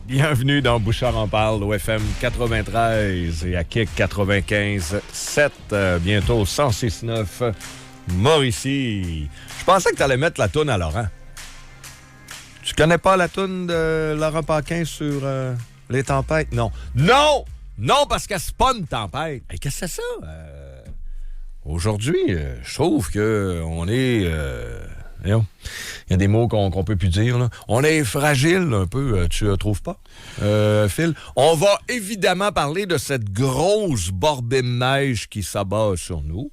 Bienvenue dans Bouchard en parle au FM 93 et à Kick 95.7, bientôt 106.9 Mauricie. Je pensais que tu allais mettre la toune à Laurent. Tu connais pas la toune de Laurent Paquin sur les tempêtes? Non. Non! Non, parce que c'est pas une tempête. Hey, qu'est-ce que c'est ça? Aujourd'hui, je trouve qu'on est... Il y a des mots qu'on peut plus dire, là. On est fragile un peu, tu trouves pas, Phil? On va évidemment parler de cette grosse bordée de neige qui s'abat sur nous.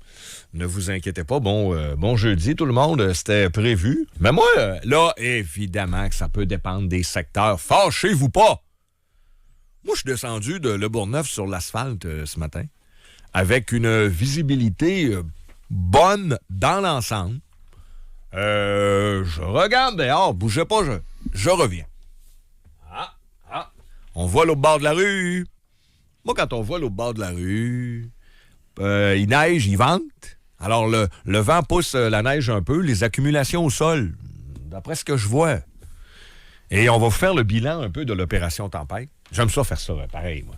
Ne vous inquiétez pas. Bon jeudi, tout le monde. C'était prévu. Mais moi, là, évidemment que ça peut dépendre des secteurs. Fâchez-vous pas! Moi, je suis descendu de Le Bourgneuf sur l'asphalte ce matin avec une visibilité bonne dans l'ensemble. Je regarde dehors, bougez pas, je reviens. On voit l'autre bord de la rue. Moi, quand on voit l'autre bord de la rue, il neige, il vente. Alors, le vent pousse la neige un peu, les accumulations au sol, d'après ce que je vois. Et on va vous faire le bilan un peu de l'opération Tempête. J'aime ça faire ça, pareil, moi.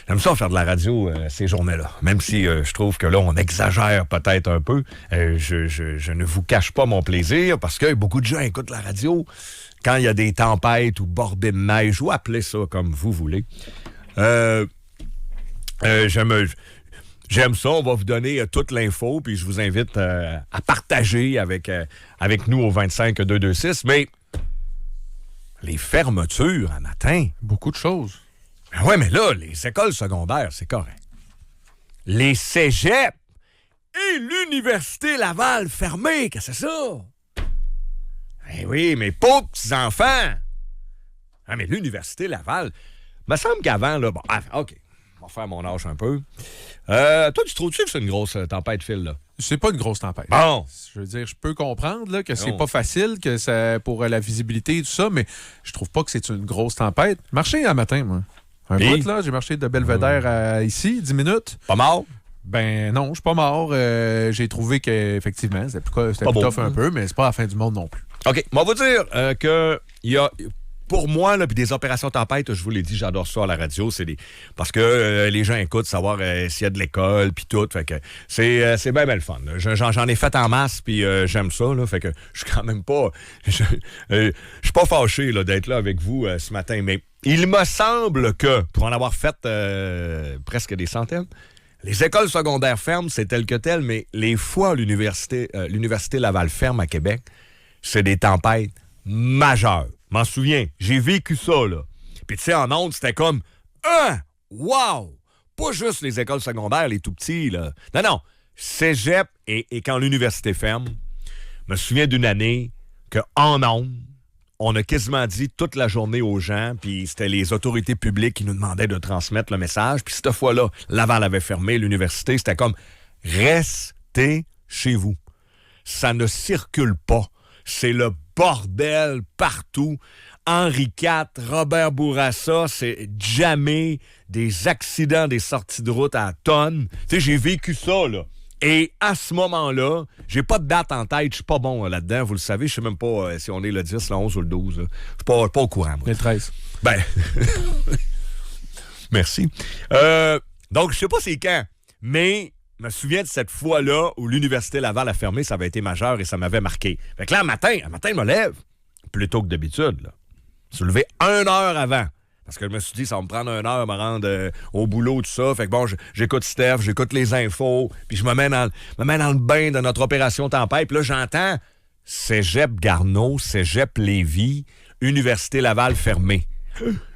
J'aime ça faire de la radio ces journées-là. Même si je trouve que là, on exagère peut-être un peu. Je ne vous cache pas mon plaisir parce que beaucoup de gens écoutent la radio quand il y a des tempêtes ou bordées de neige, ou appelez ça comme vous voulez. J'aime ça. On va vous donner toute l'info, puis je vous invite à partager avec nous au 25-226. Mais les fermetures à matin. Beaucoup de choses. Ben ouais, mais là, les écoles secondaires, c'est correct. Les cégeps et l'Université Laval fermées, qu'est-ce que c'est ça? Ben oui, mes pauvres petits-enfants. Ah, mais l'Université Laval, me semble qu'avant, là, bon, OK, on va faire mon âge un peu. Toi, tu trouves-tu que c'est une grosse tempête, Phil, là? C'est pas une grosse tempête. Bon. Je veux dire, je peux comprendre là, que c'est pas facile, que ça pour la visibilité et tout ça, mais je trouve pas que c'est une grosse tempête. Marcher un matin, moi. Un bout, là, j'ai marché de Belvédère à ici, 10 minutes. Pas mort? Ben non, je suis pas mort. J'ai trouvé qu'effectivement, c'était plus tough un peu, mais c'est pas la fin du monde non plus. OK. On va vous dire que il y a... Pour moi, là, puis des opérations tempête, je vous l'ai dit, j'adore ça à la radio. Parce que les gens écoutent, savoir s'il y a de l'école, puis tout. Fait que c'est bien le fun. J'en ai fait en masse, puis j'aime ça. Là, fait que je suis quand même pas... Je suis pas fâché là, d'être là avec vous ce matin, mais il me semble que, pour en avoir fait presque des centaines, les écoles secondaires ferment, c'est tel que tel, mais les fois l'université Laval ferme à Québec, c'est des tempêtes majeures. M'en souviens, j'ai vécu ça, là. Puis tu sais, en ondes, c'était comme wow! Pas juste les écoles secondaires, les tout-petits, là. Non, cégep et quand l'université ferme, je me souviens d'une année qu'en ondes, on a quasiment dit toute la journée aux gens, puis c'était les autorités publiques qui nous demandaient de transmettre le message. Puis cette fois-là, Laval avait fermé, l'université, c'était comme restez chez vous. Ça ne circule pas. C'est le bordel partout. Henri IV, Robert Bourassa, c'est jamais des accidents, des sorties de route à tonnes. Tu sais, j'ai vécu ça, là. Et à ce moment-là, j'ai pas de date en tête, je suis pas bon là-dedans, vous le savez, je sais même pas si on est le 10, le 11 ou le 12. Je suis pas au courant, moi. Le 13. Ben, merci. Donc, je sais pas c'est quand, mais je me souviens de cette fois-là où l'Université Laval a fermé, ça avait été majeur et ça m'avait marqué. Fait que là, un matin, je me lève, plus tôt que d'habitude, là. Je suis levé 1 heure avant. Parce que je me suis dit, ça va me prendre 1 heure à me rendre au boulot, tout ça. Fait que bon, j'écoute Steph, j'écoute les infos, puis je me mets dans le bain de notre opération Tempête. Puis là, j'entends Cégep Garneau, Cégep Lévis, Université Laval fermée.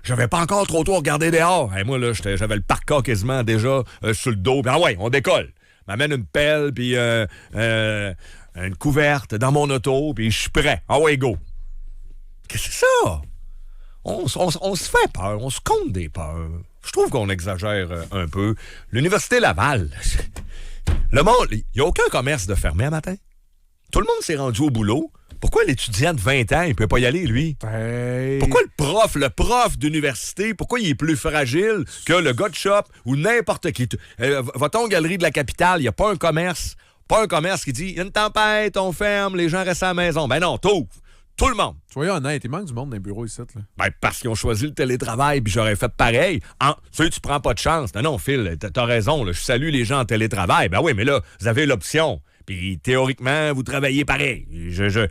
J'avais pas encore trop tôt regardé dehors. Et moi, là, j'avais le parka quasiment déjà sur le dos. Puis ah ouais, on décolle. M'amène une pelle, puis une couverte dans mon auto, puis je suis prêt. Ah ouais, go. Qu'est-ce que c'est ça? On se fait peur, on se compte des peurs. Je trouve qu'on exagère un peu. L'Université Laval, le monde, il n'y a aucun commerce de fermé à matin. Tout le monde s'est rendu au boulot. Pourquoi l'étudiant de 20 ans, il ne peut pas y aller, lui? Hey. Pourquoi le prof d'université, pourquoi il est plus fragile que le gars de shop ou n'importe qui? Va-t-on aux galeries de la capitale, il n'y a pas un commerce qui dit, il y a une tempête, on ferme, les gens restent à la maison. Ben non, Tout le monde. Soyons honnêtes, il manque du monde dans les bureaux ici. Là. Ben, parce qu'ils ont choisi le télétravail, puis j'aurais fait pareil. Tu sais, tu prends pas de chance. Non, Phil, t'as raison. Là, je salue les gens en télétravail. Ben oui, mais là, vous avez l'option. Puis théoriquement, vous travaillez pareil. Je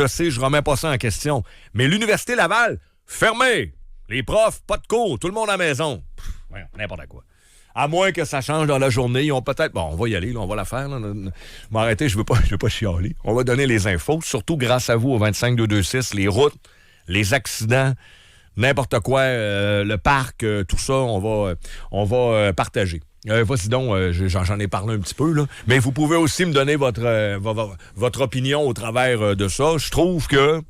sais, je remets pas ça en question. Mais l'Université Laval, fermée. Les profs, pas de cours. Tout le monde à la maison. Ouais, n'importe quoi. À moins que ça change dans la journée, ils ont peut-être... Bon, on va y aller, là, on va la faire. Là. M'arrêter, je veux pas chialer. On va donner les infos, surtout grâce à vous au 25226, les routes, les accidents, n'importe quoi, le parc, tout ça, on va partager. Vas-y donc, j'en ai parlé un petit peu, là. Mais vous pouvez aussi me donner votre opinion au travers de ça. Je trouve que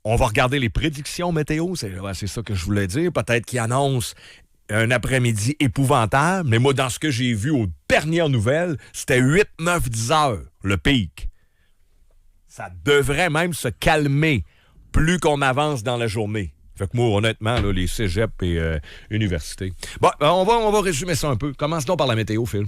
on va regarder les prédictions météo, c'est ça que je voulais dire. Peut-être qu'ils annoncent un après-midi épouvantable, mais moi, dans ce que j'ai vu aux dernières nouvelles, c'était 8, 9, 10 heures, le pic. Ça devrait même se calmer plus qu'on avance dans la journée. Fait que moi, honnêtement, là, les cégeps et universités. Bon, on va résumer ça un peu. Commence donc par la météo, Phil.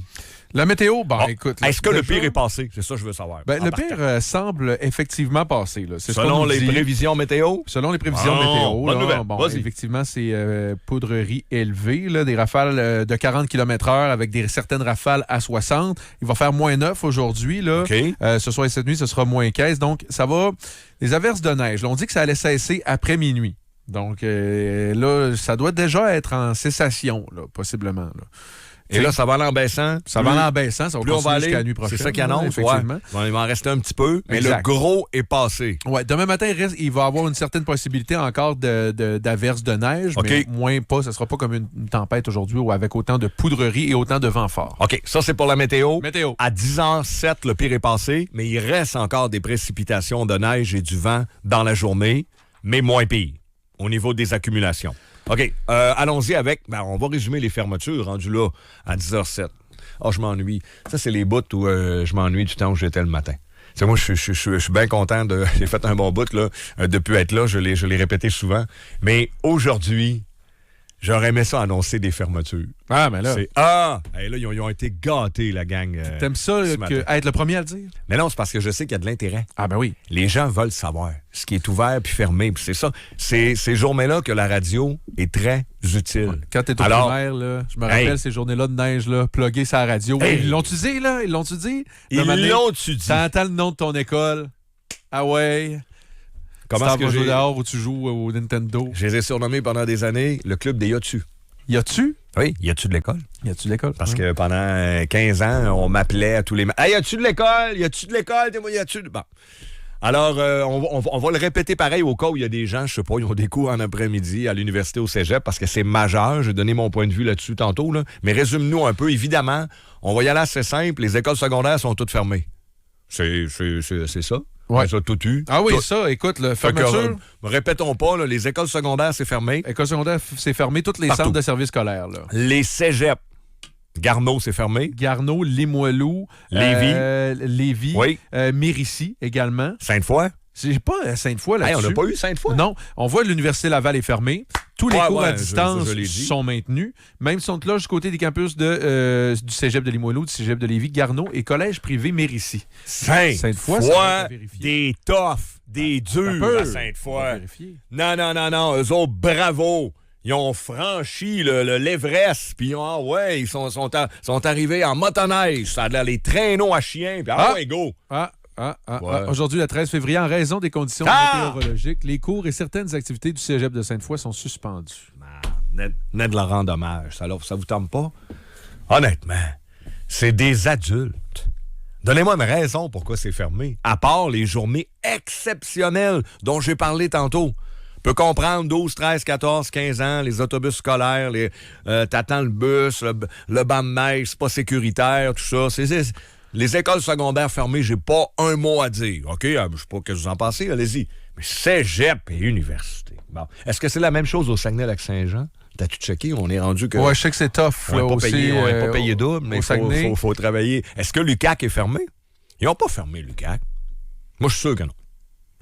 La météo, écoute... Est-ce que le pire est passé? C'est ça que je veux savoir. Le pire semble effectivement passer. Là. C'est selon les prévisions météo? Selon les prévisions météo. Bonne nouvelle. Effectivement, c'est poudrerie élevée, là, des rafales de 40 km/h avec certaines rafales à 60. Il va faire moins 9 aujourd'hui. Là. Okay. Ce soir et cette nuit, ce sera moins 15. Donc, ça va... Les averses de neige, là, on dit que ça allait cesser après minuit. Donc, là, ça doit déjà être en cessation, là, possiblement. Là. Et là, ça va aller en baissant. Ça va aller en baissant. Ça va plus on va aller jusqu'à la nuit prochaine. C'est ça qui annonce, effectivement. Ouais. Il va en rester un petit peu, mais exact. le gros est passé. Ouais, demain matin, il va y avoir une certaine possibilité encore d'averses de neige, okay. mais moins pas. Ça ne sera pas comme une tempête aujourd'hui ou avec autant de poudrerie et autant de vent fort. OK, ça, c'est pour la météo. Météo. À 10h07, le pire est passé, mais il reste encore des précipitations de neige et du vent dans la journée, mais moins pire au niveau des accumulations. OK, allons-y avec... on va résumer les fermetures rendues là à 10h07. Je m'ennuie. Ça, c'est les bouts où je m'ennuie du temps où j'étais le matin. T'sais, moi, je suis bien content de... J'ai fait un bon bout, là, depuis être là. Je l'ai répété souvent. Mais aujourd'hui, j'aurais aimé ça annoncer des fermetures. Ah, mais là... là, ils ont été gâtés, la gang. T'aimes ça, être le premier à le dire? Mais non, c'est parce que je sais qu'il y a de l'intérêt. Ah, ben oui. Les gens veulent savoir ce qui est ouvert puis fermé. Puis c'est ça. C'est ces journées-là que la radio est très utile. Ouais. Quand t'es au primaire, là, je me rappelle ces journées-là de neige, là, plugués sur la radio. Ils l'ont-tu dit, là? Ils l'ont-tu dit? Ils T'entends le nom de ton école. Ah ouais... Comment est-ce que jouer dehors où tu joues au Nintendo? Je les ai surnommés pendant des années le club des Yatu. Yatu? Oui, Yatu de l'école. Yatu de l'école? Parce que pendant 15 ans, on m'appelait à tous les... Hey, Yatu de l'école? Yatu de l'école? Dis-moi, Yatu de... Bon. Alors, on va le répéter pareil au cas où il y a des gens, je sais pas, ils ont des cours en après-midi à l'université au cégep parce que c'est majeur. J'ai donné mon point de vue là-dessus tantôt. Là. Mais résume-nous un peu. Évidemment, on va y aller assez simple. Les écoles secondaires sont toutes fermées. C'est ça. Ouais. Ça, tout eu. Ah oui, tout. Ça, écoute, le fermeture... répétons pas, là, les écoles secondaires, c'est fermé. Écoles secondaires, c'est fermé. Tous les partout. Centres de services scolaires. Là. Les cégeps. Garneau, c'est fermé. Garneau, Limoilou. Lévis. Oui. Mérici également. Sainte-Foy. C'est pas Sainte-Foy là-dessus. Hey, on n'a pas eu Sainte-Foy. Non. On voit l'Université Laval est fermée. Tous les cours à distance je sont maintenus. Même sont là du côté des campus du cégep de Limoilou, du cégep de Lévis, Garneau et collège privé Mérici. Sainte-Foy, des toffs, des durs à Sainte-Foy. Non. Eux autres, bravo. Ils ont franchi l'Everest, puis ils sont arrivés en motoneige. Ça a l'air les traîneaux à chiens, puis go. Aujourd'hui, le 13 février, en raison des conditions météorologiques, les cours et certaines activités du cégep de Sainte-Foy sont suspendus. Ned leur rend hommage. Ça vous tente pas? Honnêtement, c'est des adultes. Donnez-moi une raison pourquoi c'est fermé, à part les journées exceptionnelles dont j'ai parlé tantôt. Peut comprendre 12, 13, 14, 15 ans, les autobus scolaires, t'attends le bus, le banc de neige, c'est pas sécuritaire, tout ça. Les écoles secondaires fermées, j'ai pas un mot à dire. OK? Je sais pas que vous en pensez, allez-y. Mais cégep et université. Bon. Est-ce que c'est la même chose au Saguenay-Lac-Saint-Jean? T'as-tu checké? On est rendu que... Ouais, je sais que c'est tough. On n'est pas payé double, mais il faut travailler. Est-ce que l'UQAC est fermé? Ils n'ont pas fermé l'UQAC. Moi, je suis sûr que non.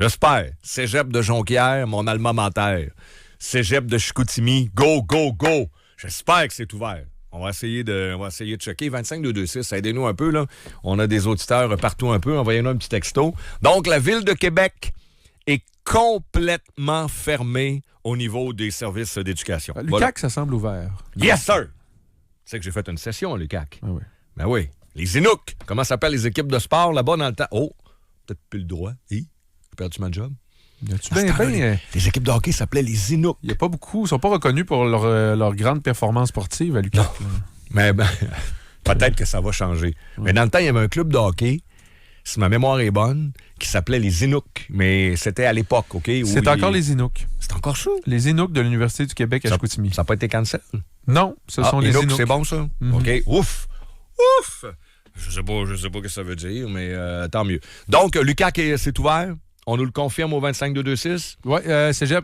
J'espère. Cégep de Jonquière, mon alma mater. Cégep de Chicoutimi, go, go, go. J'espère que c'est ouvert. On va essayer de checker. 25226, aidez-nous un peu, là. On a des auditeurs partout un peu. Envoyez-nous un petit texto. Donc, la Ville de Québec est complètement fermé au niveau des services d'éducation. L'UQAC, voilà. ça semble ouvert. Yes, sir! Tu sais que j'ai fait une session à l'UQAC. Ah oui. Ben oui. Les Inuks. Comment s'appellent les équipes de sport là-bas dans le temps? Oh, peut-être plus le droit. J'ai perdu ma job. Les équipes de hockey s'appelaient les Inuks. Il n'y a pas beaucoup. Ils ne sont pas reconnus pour leur grande performance sportive à l'UQAC. Mais peut-être que ça va changer. Ouais. Mais dans le temps, il y avait un club de hockey, si ma mémoire est bonne, qui s'appelait les Inuks. Mais c'était à l'époque, OK? C'est encore les Inuks. C'est encore ça? Les Inuks de l'Université du Québec à Chicoutimi. Ça n'a pas été cancel? Non, ce sont les Inuks. C'est bon, ça? OK. Ouf! Ouf! Je sais pas ce que ça veut dire, mais tant mieux. Donc, l'UQAC, c'est ouvert. On nous le confirme au 25226? Oui,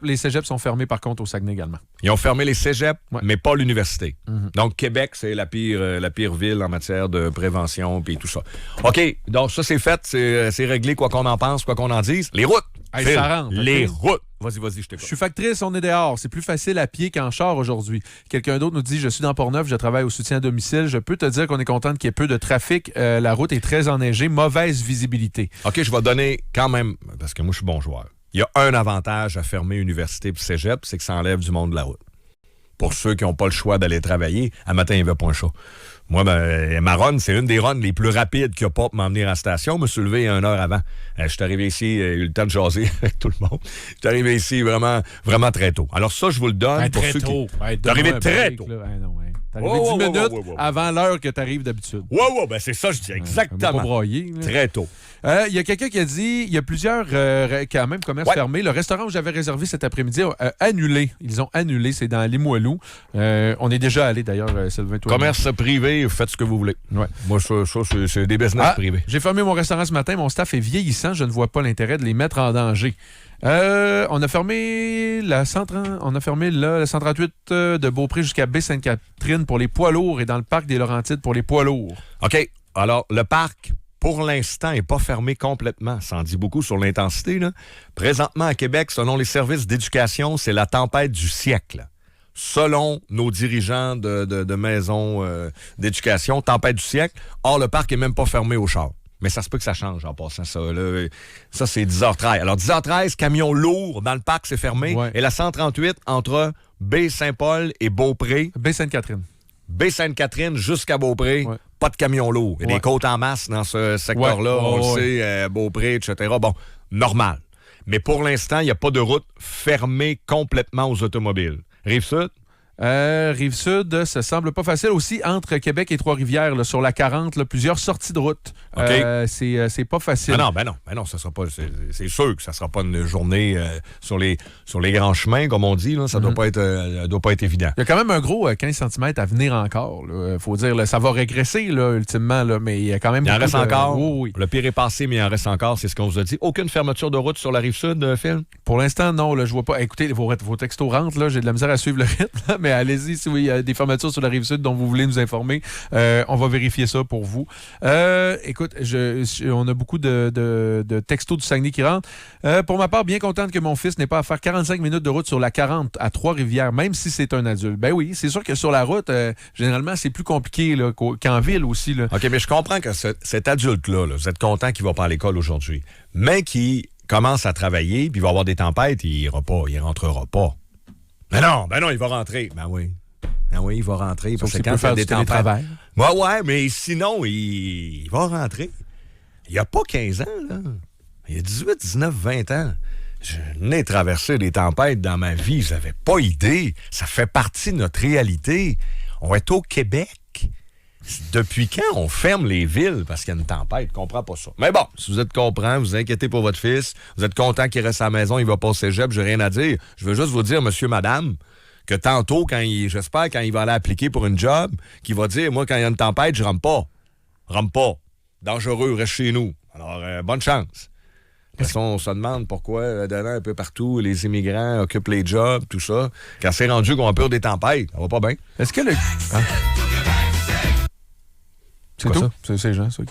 les cégeps sont fermés, par contre, au Saguenay également. Ils ont fermé les cégeps, mais pas l'université. Mm-hmm. Donc, Québec, c'est la pire ville en matière de prévention et tout ça. OK, donc ça, c'est fait. C'est réglé, quoi qu'on en pense, quoi qu'on en dise. Les routes! Hey, ça rentre. Les routes! Vas-y, je t'écoute. Je suis factrice, on est dehors. C'est plus facile à pied qu'en char aujourd'hui. Quelqu'un d'autre nous dit « Je suis dans Port-Neuf, je travaille au soutien à domicile. Je peux te dire qu'on est content qu'il y ait peu de trafic. La route est très enneigée, mauvaise visibilité. » OK, je vais donner quand même, parce que moi, je suis bon joueur. Il y a un avantage à fermer université et cégep, c'est que ça enlève du monde de la route. Pour ceux qui n'ont pas le choix d'aller travailler, à matin, il n'y avait pas un chat. Moi, ma run, c'est une des runs les plus rapides qu'il n'y a pas pour m'emmener à la station. Je me suis levé 1 heure avant. Je suis arrivé ici, j'ai eu le temps de jaser avec tout le monde. Je suis arrivé ici vraiment, vraiment très tôt. Alors ça, je vous le donne. Pour ceux qui... T'es arrivé très tôt. T'es arrivé 10 minutes avant l'heure que t'arrives d'habitude. Ben c'est ça, je dis exactement. Pas broyer, très tôt. Il y a quelqu'un qui a dit, il y a plusieurs quand même commerces fermés. Le restaurant où j'avais réservé cet après-midi a annulé. Ils ont annulé, c'est dans Limoilou. On est déjà allé d'ailleurs, Sylvain. Commerce privé, faites ce que vous voulez. Ouais. Moi, ça c'est des business privés. J'ai fermé mon restaurant ce matin. Mon staff est vieillissant. Je ne vois pas l'intérêt de les mettre en danger. On a fermé la 138 de Beaupré jusqu'à Baie-Sainte-Catherine pour les poids lourds et dans le parc des Laurentides pour les poids lourds. OK. Alors, le parc, pour l'instant, n'est pas fermé complètement. Ça en dit beaucoup sur l'intensité, là. Présentement, à Québec, selon les services d'éducation, c'est la tempête du siècle. Selon nos dirigeants de maisons d'éducation, tempête du siècle. Or, le parc n'est même pas fermé aux chars. Mais ça se peut que ça change en passant ça. Là. Ça, c'est 10h13. Alors, 10h13, camion lourd dans le parc, c'est fermé. Ouais. Et la 138 entre Baie-Saint-Paul et Beaupré. Baie-Sainte-Catherine. Baie-Sainte-Catherine jusqu'à Beaupré, pas de camion lourd. Il y a des côtes en masse dans ce secteur-là. On le sait, Beaupré, etc. Bon, normal. Mais pour l'instant, il n'y a pas de route fermée complètement aux automobiles. Rive-Sud? Rive-Sud, ça semble pas facile. Aussi, entre Québec et Trois-Rivières, là, sur la 40, là, plusieurs sorties de route. Okay. C'est pas facile. Ben non, ça sera pas. C'est sûr que ça sera pas une journée sur les grands chemins, comme on dit. Là, ça doit pas être évident. Il y a quand même un gros 15 cm à venir encore. Faut dire, là, ça va régresser, là, ultimement, là, mais il y a quand même. Il en reste encore. Oui. Le pire est passé, mais il en reste encore. C'est ce qu'on vous a dit. Aucune fermeture de route sur la Rive-Sud, Phil? Pour l'instant, non. Là, je vois pas. Écoutez, vos textos rentrent. Là, j'ai de la misère à suivre le rythme. Là, mais allez-y, si il y a des fermetures sur la Rive-Sud dont vous voulez nous informer, on va vérifier ça pour vous. Écoute, on a beaucoup de textos du Saguenay qui rentrent. Pour ma part, bien contente que mon fils n'ait pas à faire 45 minutes de route sur la 40 à Trois-Rivières, même si c'est un adulte. Ben oui, c'est sûr que sur la route, généralement, c'est plus compliqué là, qu'en ville aussi. Là. OK, mais je comprends que cet adulte-là, vous êtes content qu'il ne va pas à l'école aujourd'hui, mais qui commence à travailler, puis il va avoir des tempêtes, il rentrera pas. Ben non, il va rentrer. Ben oui, il va rentrer. Parce que quand peut faire du télétravail. Ouais, mais sinon, il va rentrer. Il n'y a pas 15 ans, là. Il y a 18, 19, 20 ans. Je n'ai traversé des tempêtes dans ma vie. Je n'avais pas idée. Ça fait partie de notre réalité. On est au Québec. Depuis quand on ferme les villes parce qu'il y a une tempête? Je comprends pas ça. Mais bon, si vous êtes comprenant, vous inquiétez pour votre fils, vous êtes content qu'il reste à la maison, il va pas au cégep, j'ai rien à dire. Je veux juste vous dire, monsieur, madame, que tantôt, j'espère, quand il va aller appliquer pour une job, qu'il va dire, moi, quand il y a une tempête, je rentre pas. Dangereux, reste chez nous. Alors, bonne chance. De toute façon, on se demande pourquoi, un peu partout, les immigrants occupent les jobs, tout ça. Quand c'est rendu qu'on a peur des tempêtes, ça va pas bien. Est-ce que le... Hein? C'est tout? C'est ces gens, ça.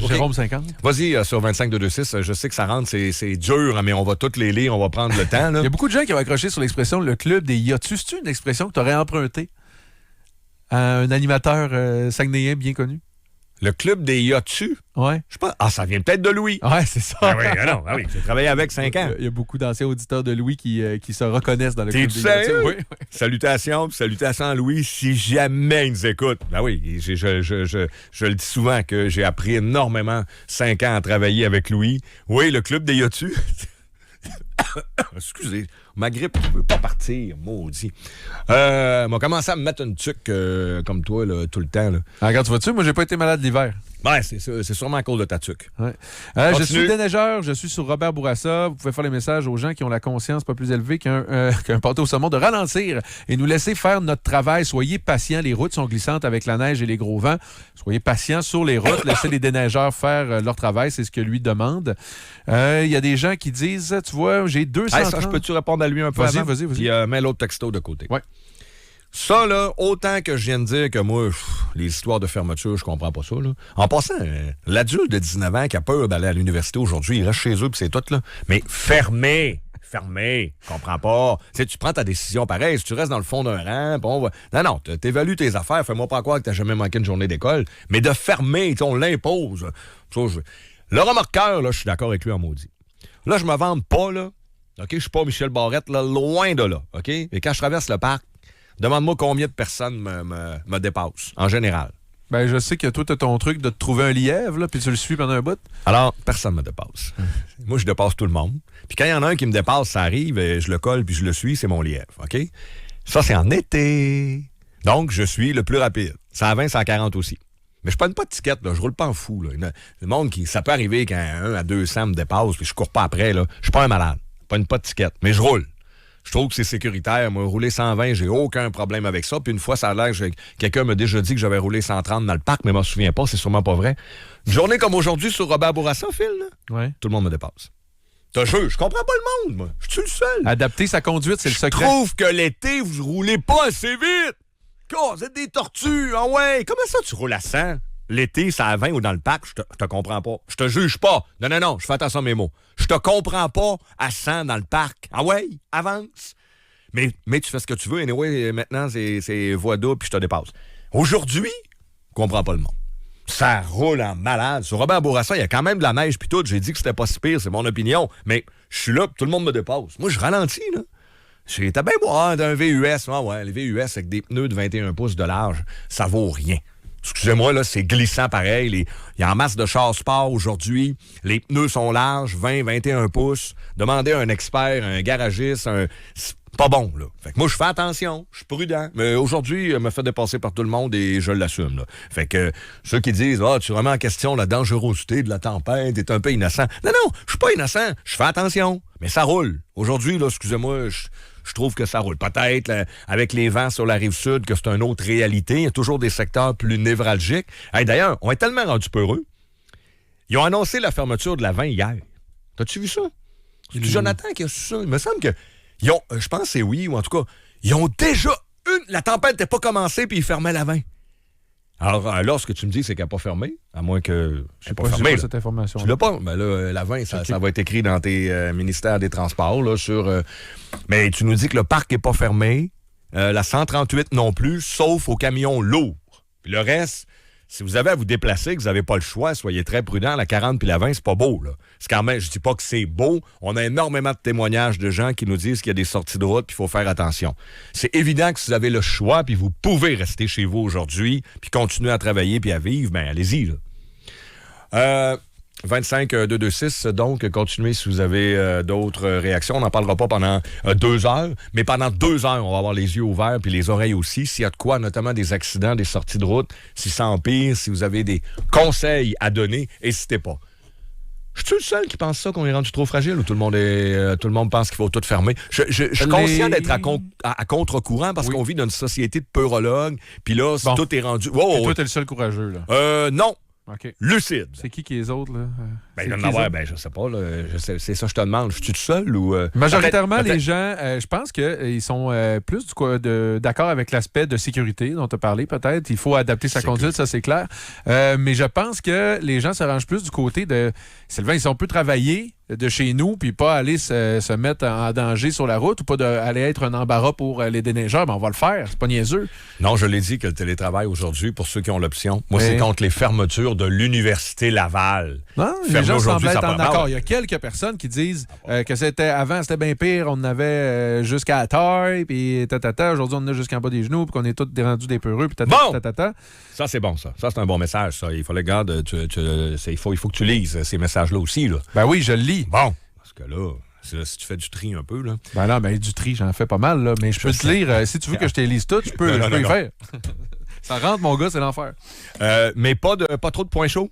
Jérôme 50. Vas-y, sur 25226, je sais que ça rentre, c'est dur, mais on va toutes les lire, on va prendre le temps. Là. Il y a beaucoup de gens qui ont accroché sur l'expression « le club des yachts ». C'est une expression que tu aurais empruntée à un animateur saguenayen bien connu? Le club des Yotu. Ouais. Je pense. Ah, ça vient peut-être de Louis. Ouais, c'est ça. Ah oui, non, ah oui. J'ai travaillé avec 5 ans. Il y a beaucoup d'anciens auditeurs de Louis qui se reconnaissent dans le club T'es-tu des Yotu. sérieux? Oui. Salutations à Louis, si jamais il nous écoute. Ben oui, je le dis souvent que j'ai appris énormément 5 ans à travailler avec Louis. Oui, le club des Yotu. Excusez, ma grippe ne veut pas partir, maudit. M'a commencé à me mettre une tuque comme toi là, tout le temps. Là. Ah, regarde, tu vois-tu, moi, j'ai pas été malade l'hiver. Ouais, c'est sûrement à cause de ta tuque. Ouais. Je suis déneigeur, je suis sur Robert Bourassa. Vous pouvez faire les messages aux gens qui ont la conscience pas plus élevée qu'un pâté au saumon de ralentir et nous laisser faire notre travail. Soyez patients, les routes sont glissantes avec la neige et les gros vents. Soyez patients sur les routes, laissez les déneigeurs faire leur travail, c'est ce que lui demande. Il y a des gens qui disent, tu vois, j'ai 200 ça, je peux-tu répondre à lui un peu Vas-y, avant? vas-y. Puis mets l'autre texto de côté. Ouais. Ça, là, autant que je viens de dire que moi, les histoires de fermeture, je comprends pas ça. Là. En passant, l'adulte de 19 ans qui a peur d'aller à l'université aujourd'hui, il reste chez eux puis c'est tout, là. Mais fermé, je comprends pas. Tu sais, tu prends ta décision pareil. Si tu restes dans le fond d'un rang, on va... Non, t'évalues tes affaires. Fais-moi pas croire que t'as jamais manqué une journée d'école. Mais de fermer, on l'impose. Le remorqueur, là, je suis d'accord avec lui en maudit. Là, je me vante pas, là. OK, je suis pas Michel Barrette, là, loin de là. OK? Et quand je traverse le parc, demande-moi combien de personnes me dépassent, en général. Ben, je sais que toi, tu as ton truc de te trouver un lièvre, là, puis tu le suis pendant un bout. Alors, personne ne me dépasse. Moi, je dépasse tout le monde. Puis quand il y en a un qui me dépasse, ça arrive, je le colle, puis je le suis, c'est mon lièvre. OK? Ça, c'est en été. Donc, je suis le plus rapide. 120, 140 aussi. Mais je prends pas de ticket, là. Je roule pas en fou. Là. Le monde, ça peut arriver quand 1 à 200 me dépasse, puis je cours pas après. Là. Je suis pas un malade. Pas une ticket, mais je roule. Je trouve que c'est sécuritaire. Moi, rouler 120, j'ai aucun problème avec ça. Puis une fois, ça a l'air que quelqu'un m'a déjà dit que j'avais roulé 130 dans le parc, mais je m'en souviens pas, c'est sûrement pas vrai. Une journée comme aujourd'hui sur Robert Bourassa, Phil, là, ouais. Tout le monde me dépasse. Je comprends pas le monde, moi. Je suis le seul. Adapter sa conduite, c'est le secret. Je trouve que l'été, vous roulez pas assez vite. Vous êtes des tortues. Ah ouais. Comment ça, tu roules à 100? L'été, ça à 20 ou dans le parc, je te comprends pas. Je te juge pas. Non, je fais attention à mes mots. Je te comprends pas à 100 dans le parc. Ah ouais, avance. Mais tu fais ce que tu veux. Anyway, maintenant, c'est voie double puis je te dépasse. Aujourd'hui, je comprends pas le monde. Ça roule en malade. Sur Robert Bourassa, il y a quand même de la neige puis tout. J'ai dit que c'était pas si pire, c'est mon opinion. Mais je suis là, tout le monde me dépasse. Moi, je ralentis, là. J'étais bien boire d'un VUS. Ah ouais, les VUS avec des pneus de 21 pouces de large, ça vaut rien. Excusez-moi, là, c'est glissant pareil. Il y a en masse de chars sport aujourd'hui. Les pneus sont larges, 20, 21 pouces. Demandez à un expert, un garagiste, c'est pas bon, là. Fait que moi, je fais attention, je suis prudent. Mais aujourd'hui, je me fais dépasser par tout le monde et je l'assume, là. Fait que ceux qui disent, tu remets en question la dangerosité de la tempête, t'es un peu innocent. Non, je suis pas innocent. Je fais attention. Mais ça roule. Aujourd'hui, là, excusez-moi, je trouve que ça roule. Peut-être, là, avec les vents sur la Rive-Sud, que c'est une autre réalité. Il y a toujours des secteurs plus névralgiques. Hey, d'ailleurs, on est tellement rendus peureux. Ils ont annoncé la fermeture de la 20 hier. T'as-tu vu ça? C'est Jonathan qui a su ça. Il me semble que ils ont, je pense que c'est oui, ou en tout cas, ils ont déjà la tempête n'était pas commencée puis ils fermaient la 20. Alors là, ce que tu me dis, c'est qu'elle n'a pas fermé, à moins que je n'ai pas fermé. Pas cette information. Tu l'as pas? Ben là, la 20, ça va être écrit dans tes ministères des Transports. Là, mais tu nous dis que le parc n'est pas fermé, la 138 non plus, sauf aux camions lourds. Puis le reste, si vous avez à vous déplacer, que vous n'avez pas le choix, soyez très prudents. La 40 puis la 20, c'est pas beau. Là. C'est quand même, je dis pas que c'est beau. On a énormément de témoignages de gens qui nous disent qu'il y a des sorties de route puis il faut faire attention. C'est évident que si vous avez le choix puis vous pouvez rester chez vous aujourd'hui puis continuer à travailler puis à vivre, ben allez-y. Là. 25-226, donc continuez si vous avez d'autres réactions. On n'en parlera pas pendant 2 heures, mais pendant 2 heures, on va avoir les yeux ouverts puis les oreilles aussi. S'il y a de quoi, notamment des accidents, des sorties de route, si ça empire, si vous avez des conseils à donner, n'hésitez pas. Je suis le seul qui pense ça, qu'on est rendu trop fragile ou tout le monde pense qu'il faut tout fermer? Je suis conscient d'être à contre-courant parce qu'on vit dans une société de peurologues, puis là, tout est rendu... Et toi, t'es le seul courageux, là. Non. Okay. Lucide. C'est qui les autres, là? Je sais pas, là. C'est ça que je te demande. Je suis tout seul ou... Majoritairement, les gens, je pense qu'ils sont plus d'accord avec l'aspect de sécurité dont tu as parlé, peut-être. Il faut adapter sa conduite, ça, c'est clair. Mais je pense que les gens s'arrangent plus du côté de... Sylvain, si on peut travailler, de chez nous, puis pas aller se mettre en danger sur la route ou pas aller être un embarras pour les déneigeurs, on va le faire. C'est pas niaiseux. Non, je l'ai dit que le télétravail aujourd'hui, pour ceux qui ont l'option, moi, c'est contre les fermetures de l'Université Laval. Non, les gens semblent être en accord. Il y a quelques personnes qui disent que avant, c'était bien pire. On en avait jusqu'à la taille, puis Aujourd'hui, on en a jusqu'en bas des genoux, puis qu'on est tous rendus des peureux, puis Ça, c'est bon, ça. Ça, c'est un bon message, ça. Il faut, il faut que tu lises ces messages-là aussi, là. Ben oui, je le lis. Bon, parce que là, si tu fais du tri un peu, là. Ben non, du tri, j'en fais pas mal, là. Mais je peux te lire. Si tu veux que je te lise tout, je peux y faire. Ça rentre, mon gars, c'est l'enfer. Mais pas trop de points chauds.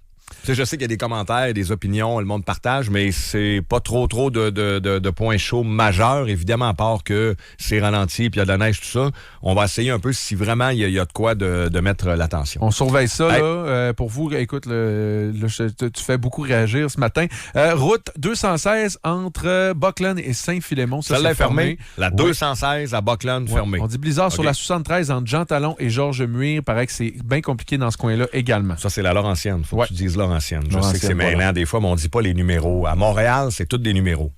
Je sais qu'il y a des commentaires, des opinions, le monde partage, mais c'est pas trop de points chauds majeurs, évidemment, à part que c'est ralenti, puis il y a de la neige, tout ça. On va essayer un peu si vraiment il y a de quoi de mettre l'attention. On surveille ça, là. Pour vous, écoute, tu fais beaucoup réagir ce matin. Route 216 entre Buckland et Saint-Philémon. Ça l'est fermé. La 216 à Buckland, fermée. On dit blizzard sur la 73 entre Jean Talon et Georges Muir. Paraît que c'est bien compliqué dans ce coin-là également. Ça, c'est la Laurentienne. Faut que tu dises Laurentienne. Je sais que c'est mêlant des fois, mais on dit pas les numéros. À Montréal, c'est tous des numéros.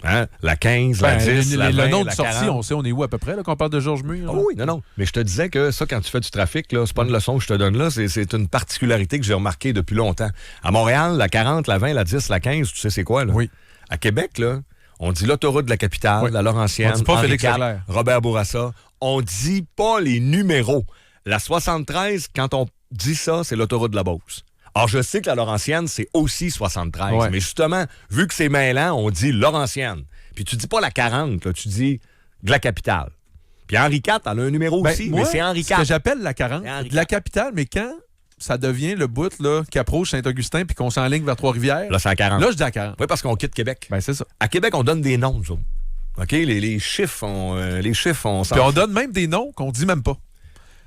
Hein? La 15, la 10, la 20, le nom de la sortie, 40. on sait on est où à peu près là, quand on parle de Georges Muir? Oh oui, non. Mais je te disais que ça, quand tu fais du trafic, là, c'est pas une leçon que je te donne là, c'est une particularité que j'ai remarquée depuis longtemps. À Montréal, la 40, la 20, la 10, la 15, tu sais c'est quoi, là? Oui. À Québec, là, on dit l'autoroute de la capitale, la Laurentienne, on dit pas Henri Félix IV, Leclerc. Robert Bourassa. On dit pas les numéros. La 73, quand on dit ça, c'est l'autoroute de la Beauce. Alors, je sais que la Laurentienne, c'est aussi 73. Ouais. Mais justement, vu que c'est mêlant, on dit Laurentienne. Puis tu dis pas la 40, là, tu dis de la capitale. Puis Henri IV, elle a un numéro aussi, mais c'est Henri IV. Ce que j'appelle la 40, de la capitale, mais quand ça devient le bout là, qui approche Saint-Augustin puis qu'on s'enligne vers Trois-Rivières. Là, c'est à 40. Là, je dis à 40. Oui, parce qu'on quitte Québec. Ben, c'est ça. À Québec, on donne des noms, nous autres. OK? Les chiffres, on Puis on donne même des noms qu'on dit même pas.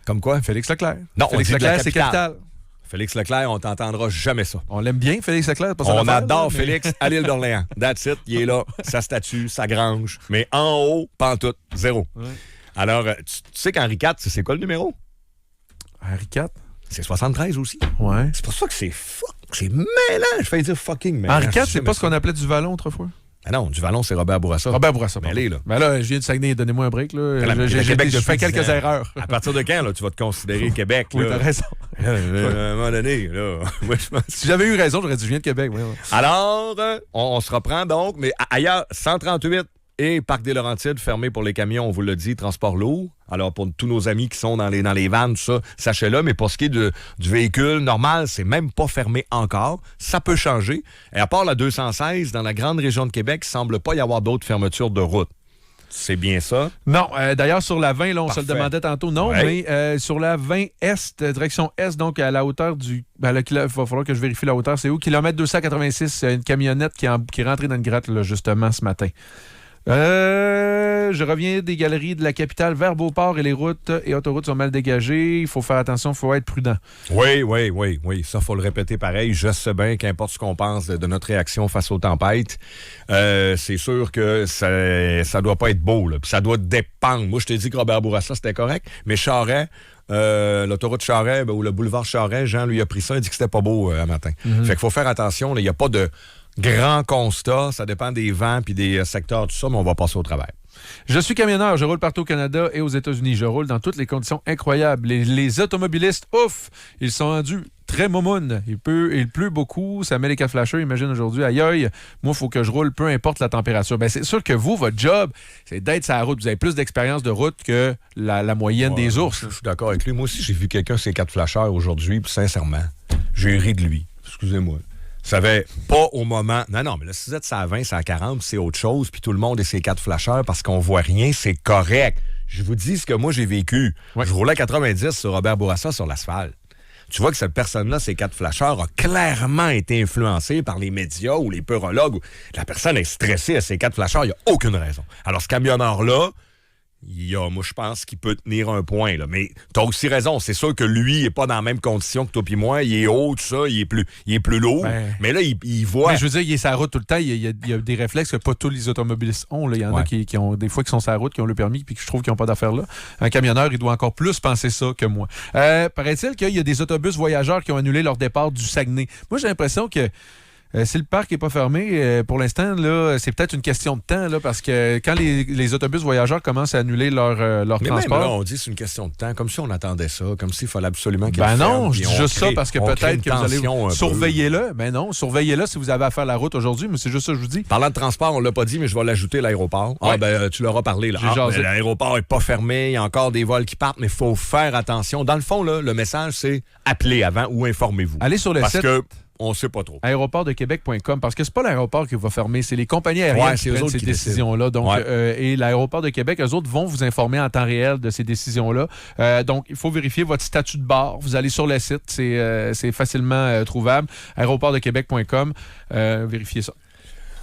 Comme quoi? Félix Leclerc. Non, Félix Leclerc, c'est capitale. Félix Leclerc, on t'entendra jamais ça. On l'aime bien, Félix Leclerc. Pas on adore Félix à l'île d'Orléans. That's it, il est là, sa statue, sa grange. Mais en haut, pantoute, zéro. Ouais. Alors, tu sais qu'Henri IV, c'est quoi le numéro? Henri IV? C'est 73 aussi. Ouais. C'est pour ça que c'est mêlant. Je fais dire fucking mêlant. Henri IV, c'est pas ce qu'on appelait du vallon autrefois? Ah non, du vallon, c'est Robert Bourassa. Robert Bourassa. Mais allez, là. Ben là, je viens de Saguenay, donnez-moi un break. J'ai fait quelques erreurs. À partir de quand, là, tu vas te considérer Québec? Oui, t'as raison. À un moment donné, là. Moi, je pense... Si j'avais eu raison, j'aurais dit je viens de Québec. Ouais. Alors, on se reprend donc, mais ailleurs, 138 et Parc des Laurentides fermé pour les camions, on vous l'a dit, transport lourd. Alors, pour tous nos amis qui sont dans les vannes, tout ça, sachez-le. Mais pour ce qui est du véhicule normal, c'est même pas fermé encore. Ça peut changer. Et à part la 216, dans la grande région de Québec, il semble pas y avoir d'autres fermetures de route. C'est bien ça? Non. D'ailleurs, sur la 20, là, on se le demandait tantôt. Non, mais sur la 20 Est, direction Est, donc à la hauteur du... il va falloir que je vérifie la hauteur. C'est où? Kilomètre 286, une camionnette qui est rentrée dans une gratte, là, justement, ce matin. Je reviens des galeries de la capitale vers Beauport et les routes et autoroutes sont mal dégagées. Il faut faire attention, il faut être prudent. Oui. Ça, faut le répéter pareil. Je sais bien qu'importe ce qu'on pense de notre réaction face aux tempêtes, c'est sûr que ça doit pas être beau, là. Puis ça doit dépendre. Moi, je t'ai dit que Robert Bourassa, c'était correct, mais Charest, l'autoroute Charest ou le boulevard Charest, Jean lui a pris ça, il dit que c'était pas beau un matin. Mm-hmm. Fait qu'il faut faire attention. Il n'y a pas de grand constat, ça dépend des vents puis des secteurs, tout ça, mais on va passer au travail. Je suis camionneur, je roule partout au Canada et aux États-Unis. Je roule dans toutes les conditions incroyables. Les automobilistes, ouf, ils sont rendus très momounes. Il pleut beaucoup, ça met les 4 flashers, imagine aujourd'hui, aïe, moi, il faut que je roule, peu importe la température. Ben, c'est sûr que vous, votre job, c'est d'être sur la route. Vous avez plus d'expérience de route que la moyenne des ours. Je suis d'accord avec lui. Moi aussi, j'ai vu quelqu'un sur les 4 flashers aujourd'hui, puis sincèrement, j'ai ri de lui. Excusez-moi. Ça avait pas au moment... Non, mais là, si vous êtes à 20, c'est à 40, c'est autre chose, puis tout le monde est ses 4 flasheurs parce qu'on voit rien, c'est correct. Je vous dis ce que moi, j'ai vécu. Ouais. Je roulais à 90 sur Robert Bourassa sur l'asphalte. Tu vois que cette personne-là, ses 4 flasheurs, a clairement été influencée par les médias ou les peurologues. La personne est stressée à ses 4 flasheurs, il n'y a aucune raison. Alors, ce camionneur-là, moi, je pense qu'il peut tenir un point, là. Mais t'as aussi raison. C'est sûr que lui, il n'est pas dans la même condition que toi et moi. Il est haut, tout ça. Il est plus lourd. Ben, mais là, il voit... Mais je veux dire, il est sur la route tout le temps. Il y a des réflexes que pas tous les automobilistes ont. Là. Il y en a qui ont des fois qui sont sur la route, qui ont le permis, puis que je trouve qu'ils n'ont pas d'affaires là. Un camionneur, il doit encore plus penser ça que moi. Paraît-il qu'il y a des autobus voyageurs qui ont annulé leur départ du Saguenay. Moi, j'ai l'impression que Si le parc n'est pas fermé, pour l'instant, là, c'est peut-être une question de temps, là, parce que quand les autobus voyageurs commencent à annuler leur Mais transport... même là, on dit que c'est une question de temps, comme si on attendait ça, comme s'il fallait absolument qu'il Ben ferme, non, je puis dis on juste ça crée- parce que on crée peut-être une que vous allez tension un peu. surveiller-le. Ben non, surveillez-le si vous avez à faire la route aujourd'hui, mais c'est juste ça que je vous dis. Parlant de transport, on l'a pas dit, mais je vais l'ajouter, l'aéroport. Ouais. Ah, ben, tu leur as parlé, là. J'ai jasé. L'aéroport est pas fermé, il y a encore des vols qui partent, mais il faut faire attention. Dans le fond, là, le message, c'est appelez avant ou informez-vous. Allez sur le Parce site que on sait pas trop. aéroportdequebec.com parce que c'est pas l'aéroport qui va fermer, c'est les compagnies aériennes Ouais, qui c'est eux prennent autres ces qui décisions-là. Donc, Ouais. et l'aéroport de Québec, eux autres vont vous informer en temps réel de ces décisions-là. Donc, il faut vérifier votre statut de bord. Vous allez sur le site, c'est facilement trouvable. aéroportdequebec.com, vérifiez ça.